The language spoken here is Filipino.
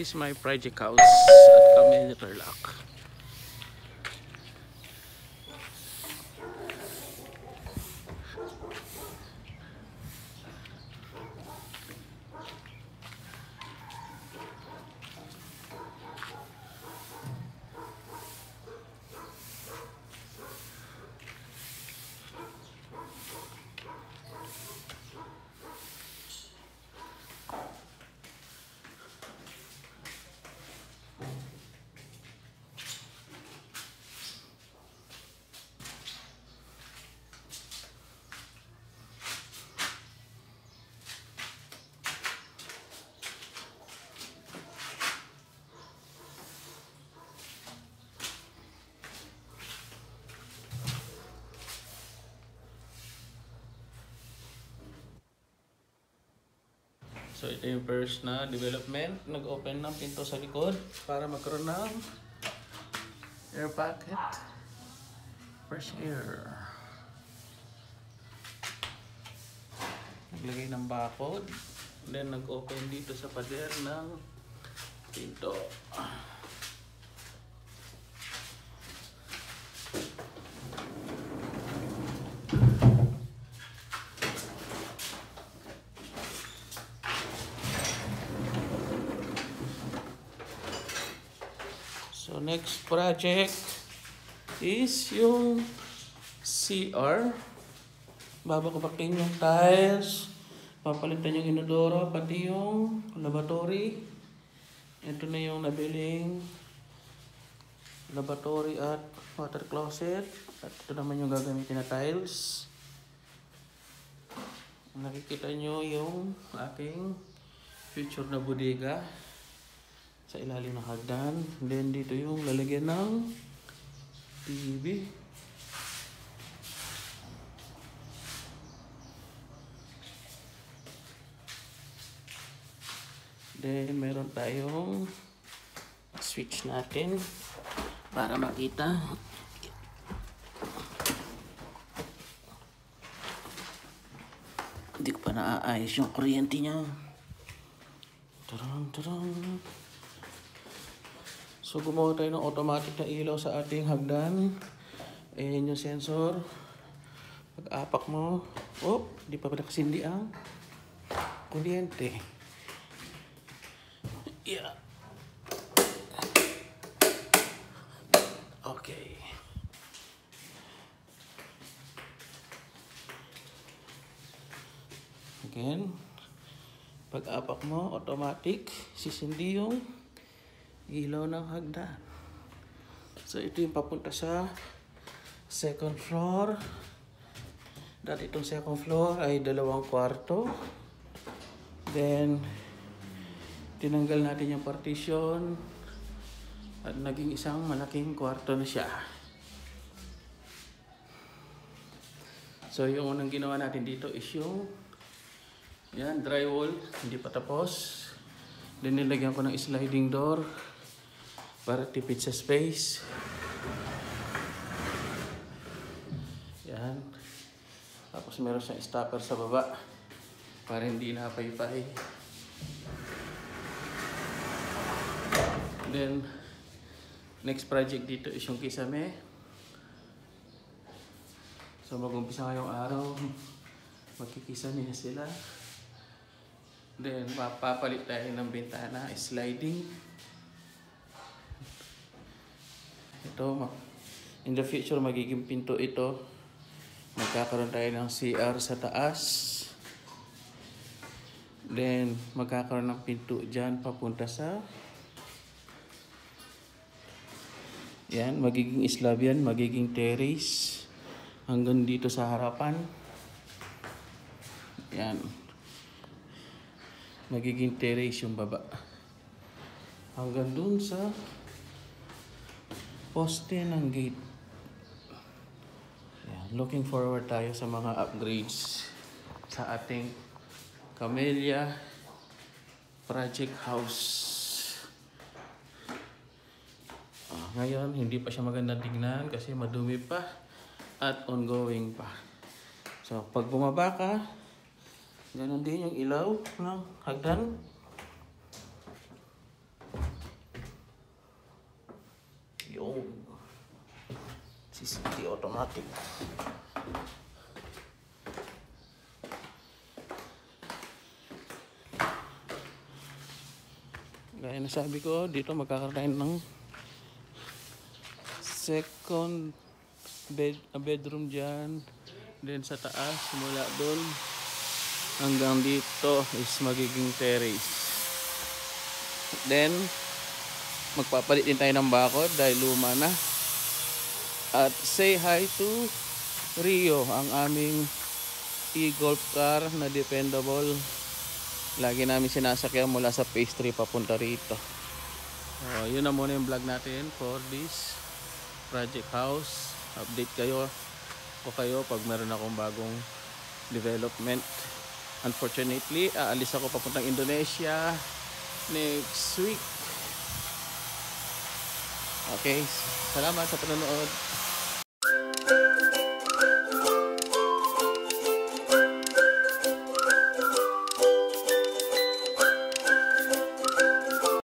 is my project house at Camellia Tarlac. So ito yung first na development. Nag-open ng pinto sa likod para magkaroon ng air pocket. Fresh air. Naglagay ng barcode. Then nag-open dito sa pader ng pinto. So next project is yung CR. Babakbakin yung tiles, papalitan yung inodoro, pati yung lavatory. Ito na yung nabiling lavatory at water closet. At ito naman yung gagamitin na tiles. Nakikita nyo yung aking future na bodega sa ilalim ng hagdan. Then dito yung lalagyan ng TV. Then meron tayong switch natin para makita. Hindi ko pa naaayos yung kuryente niya. Tarang, tarang. So gumawa tayo ng automatic na ilaw sa ating hagdan. Ayan yung sensor. Pag-apak mo, oh, di pa nakasindi ang kuryente. Yeah. Okay. Again, pag-apak mo, automatic, sisindi yung ilaw ng hagdan. So ito yung papunta sa second floor. Dati itong second floor ay 2 kwarto. Then tinanggal natin yung partition at naging isang malaking kwarto na siya. So yung unang ginawa natin dito is yung yan, drywall, hindi pa tapos. Then nilagyan ko ng sliding door para tipid sa space. Yan. Tapos meron siyang stopper sa baba para hindi napaypay. Then next project dito is yung kisame. So mag-umpisa ngayong araw, magkikisame na sila. Then papalit tayo ng bintana, sliding. Ito, in the future magiging pinto ito. Magkakaroon tayo ng CR sa taas. Then magkakaroon ng pinto dyan papunta sa yan, magiging slab yan, magiging terrace hanggang dito sa harapan. Yan, magiging terrace yung baba hanggang dun sa poste ng gate. Yan, looking forward tayo sa mga upgrades sa ating Camellia project house. Ngayon hindi pa siya maganda tingnan kasi madumi pa at ongoing pa. So pag bumaba ka, ganun din yung ilaw ng hagdan. CCT automatic. Gaya na sabi ko, dito magkakaroon ng second bedroom dyan. Then sa taas, mula doon hanggang dito is magiging terrace. Then magpapalit din tayo ng bakod dahil luma na. At say hi to Rio, ang aming e-golf car na dependable. Lagi namin sinasakyan mula sa phase 3 papunta rito. Yun na muna yung vlog natin for this project house. Update kayo pag meron akong bagong development. Unfortunately, aalis ako papuntang Indonesia next week. Okay, salamat sa panonood.